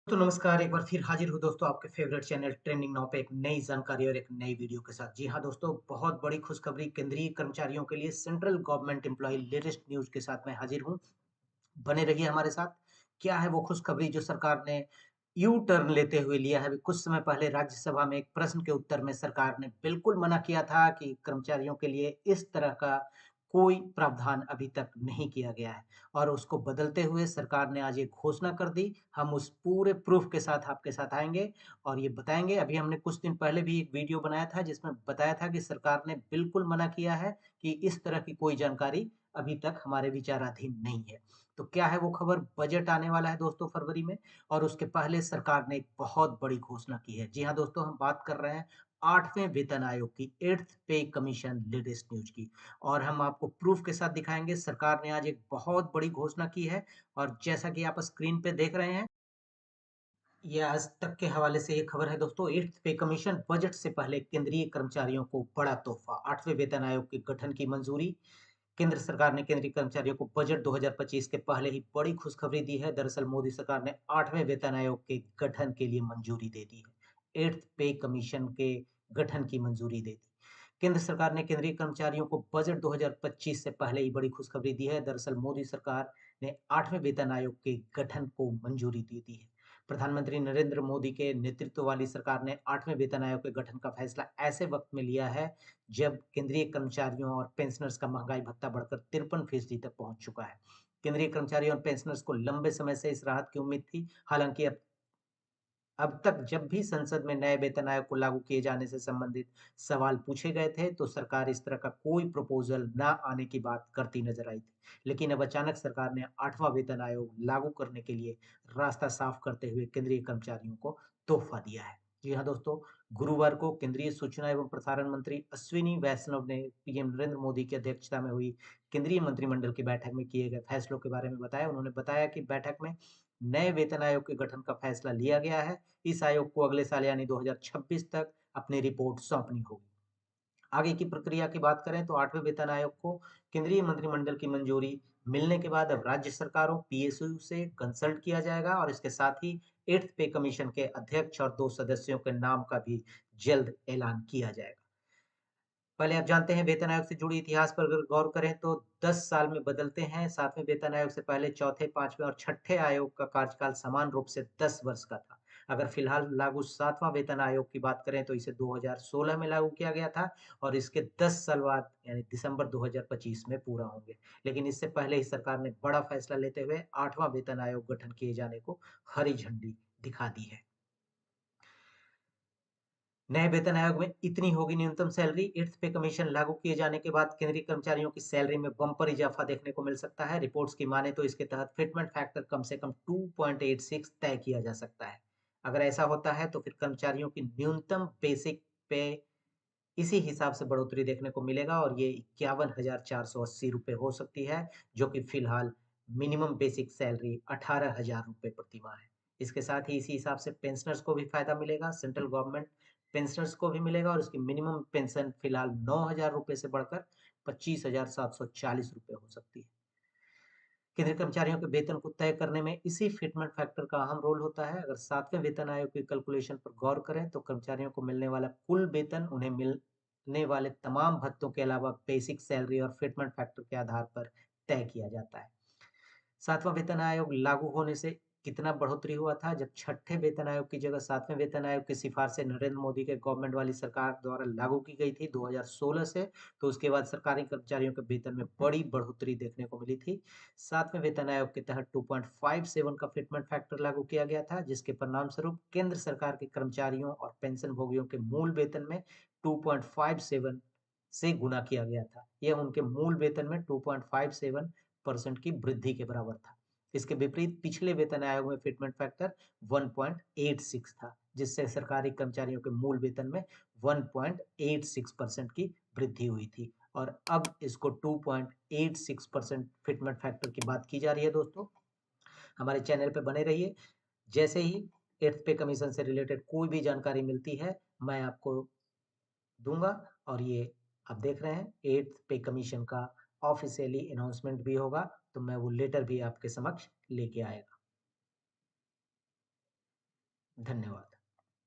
तो नमस्कार, एक बार फिर हाजिर हूँ दोस्तों आपके फेवरेट चैनल ट्रेंडिंग नाउ पे एक नई जानकारी और एक नई वीडियो के साथ। जी हाँ दोस्तों, बहुत बड़ी खुशखबरी केंद्रीय कर्मचारियों के लिए central government employ latest news के साथ मैं हाजिर हूँ। बने रहिए हमारे साथ। क्या है वो खुशखबरी जो सरकार ने यू टर्न लेते हुए लिया है? अभी कुछ समय पहले राज्यसभा में एक प्रश्न के उत्तर में सरकार ने बिल्कुल मना किया था कि कर्मचारियों के लिए इस तरह का कोई प्रावधान अभी तक नहीं किया गया है और उसको बदलते हुए सरकार ने आज एक घोषणा कर दी। हम उस पूरे प्रूफ के साथ आपके साथ आएँगे और ये बताएँगे। अभी हमने कुछ दिन पहले भी एक वीडियो बनाया था जिसमें बताया था कि सरकार ने बिल्कुल मना किया है कि इस तरह की कोई जानकारी अभी तक हमारे विचाराधीन नहीं है। तो क्या है वो खबर? बजट आने वाला है दोस्तों फरवरी में और उसके पहले सरकार ने एक बहुत बड़ी घोषणा की है। जी हाँ दोस्तों, हम बात कर रहे हैं 8वें वेतन आयोग की, 8th पे कमीशन लेटेस्ट न्यूज़ की और हम आपको प्रूफ के साथ दिखाएँगे। सरकार ने आज एक बहुत बड़ी घोषणा की है और जैसा कि आप स्क्रीन पे देख रहे हैं, ये आज तक के हवाले से ये खबर है दोस्तों। 8th पे कमीशन बजट से पहले केंद्रीय कर्मचारियों को बड़ा तोहफा। 8वें वेतन आयोग के गठन की मंजूरी। केंद्र सरकार ने केंद्रीय कर्मचारियों को बजट 2025 के पहले ही बड़ी खुशखबरी दी है। दरअसल मोदी सरकार ने 8वें वेतन आयोग के गठन के लिए मंजूरी दे दी है। 8th पे कमीशन के गठन की मंजूरी दे दी। केंद्र सरकार ने केंद्रीय कर्मचारियों को बजट 2025 से पहले ही बड़ी खुशखबरी दी है। दरअसल मोदी सरकार ने 8वें वेतन आयोग के गठन को मंजूरी दे दी है। प्रधानमंत्री नरेंद्र मोदी के नेतृत्व वाली सरकार ने 8वें वेतन आयोग के गठन का फैसला ऐसे वक्त में लिया है जब केंद्रीय कर्मचारियों और पेंशनर्स का महंगाई भत्ता बढ़कर 53% तक पहुंच चुका है। केंद्रीय कर्मचारियों और पेंशनर्स को लंबे समय से इस राहत की उम्मीद थी। हालांकि अब तक जब भी संसद में नए वेतन आयोग को लागू किए जाने से संबंधित सवाल पूछे गए थे, तो सरकार इस तरह का कोई प्रपोजल ना आने की बात करती नजर आई थी। लेकिन अब अचानक सरकार ने 8वां वेतन आयोग लागू करने के लिए रास्ता साफ करते हुए केंद्रीय कर्मचारियों को तोहफा दिया है। जी हाँ दोस्तों, गुरुवार को केंद्रीय सूचना एवं प्रसारण मंत्री अश्विनी वैष्णव ने पीएम नरेंद्र मोदी की अध्यक्षता में हुई केंद्रीय मंत्रिमंडल की बैठक में किए गए फैसलों के बारे में बताया। उन्होंने बताया कि बैठक में नए वेतन आयोग के गठन का फैसला लिया गया है। इस आयोग को अगले साल यानी 2026 तक अपनी रिपोर्ट सौंपनी होगी। आगे की प्रक्रिया की बात करें तो 8वें वेतन आयोग को केंद्रीय मंत्रिमंडल की मंजूरी मिलने के बाद अब राज्य सरकारों पीएसयू से कंसल्ट किया जाएगा और इसके साथ ही 8th पे कमीशन के अध्यक्ष और 2 सदस्यों के नाम का भी जल्द ऐलान किया जाएगा। पहले आप जानते हैं वेतन आयोग से जुड़ी इतिहास पर अगर गौर करें तो 10 साल में बदलते हैं। 7वें वेतन आयोग से पहले चौथे, 5वें और छठे आयोग का कार्यकाल समान रूप से 10 वर्ष का था। अगर फिलहाल लागू 7वां वेतन आयोग की बात करें तो इसे 2016 में लागू किया गया था और इसके 10 साल बाद यानी दिसंबर 2025 में पूरा होंगे। लेकिन इससे पहले ही सरकार ने बड़ा फैसला लेते हुए 8वां वेतन आयोग गठन किए जाने को हरी झंडी दिखा दी है। नए वेतन आयोग में इतनी होगी न्यूनतम सैलरी। 8th पे कमीशन लागू किए जाने के बाद केंद्रीय कर्मचारियों की सैलरी में बम्पर इजाफा देखने को मिल सकता है। रिपोर्ट्स की माने तो इसके तहत फिटमेंट फैक्टर कम से कम 2.86 तय किया जा सकता है। अगर ऐसा होता है तो फिर कर्मचारियों की न्यूनतम बेसिक पे इसी हिसाब से बढ़ोतरी देखने को मिलेगा और ये 51,480 रुपए हो सकती है, जो कि फिलहाल मिनिमम बेसिक सैलरी 18,000 रुपए प्रति माह है। इसके साथ ही इसी हिसाब से पेंशनर्स को भी फायदा मिलेगा। सेंट्रल गवर्नमेंट पेंशनर्स को भी मिलेगा और इसकी मिनिमम पेंशन फिलहाल 9,000 रुपए से बढ़कर 25,740 रुपए हो सकती है। केंद्रीय कर्मचारियों के वेतन को तय करने में इसी फिटमेंट फैक्टर का अहम रोल होता है। अगर 7वें वेतन आयोग की कैलकुलेशन पर गौर करें तो कर्मचारियों को मिलने वाला कुल वेतन उन्हें मिलने वाले तमाम भत्तों के अलावा बेसिक सैलरी और फिटमेंट फैक्टर के आधार पर तय किया जाता है। 7वां वेतन आयोग लागू होने से कितना बढ़ोतरी हुआ था? जब छठे वेतन आयोग की जगह 7वें वेतन आयोग की सिफारिशें नरेंद्र मोदी के गवर्नमेंट वाली सरकार द्वारा लागू की गई थी 2016 से, तो उसके बाद सरकारी कर्मचारियों के वेतन में बड़ी बढ़ोतरी देखने को मिली थी। 7वें वेतन आयोग के तहत 2.57 का फिटमेंट फैक्टर लागू किया गया था, जिसके परिणामस्वरूप केंद्र सरकार के कर्मचारियों और पेंशन भोगियों के मूल वेतन में 2.57 से गुणा किया गया था। यह उनके मूल वेतन में 2.57% की वृद्धि के बराबर था। इसके विपरीत पिछले वेतन आयोग में फिटमेंट फैक्टर 1.86 था, जिससे सरकारी कर्मचारियों के मूल वेतन में 1.86% की वृद्धि हुई थी और अब इसको 2.86% फिटमेंट फैक्टर की बात की जा रही है दोस्तों। हमारे चैनल पे बने रहिए। जैसे ही 8th पे कमीशन से रिलेटेड कोई भी जानकारी मिलती है, मैं आपको दूंगा और ये आप देख रहे हैं 8th पे कमीशन का ऑफिशियली अनाउंसमेंट भी होगा, तो मैं वो लेटर भी आपके समक्ष लेके आएगा। धन्यवाद।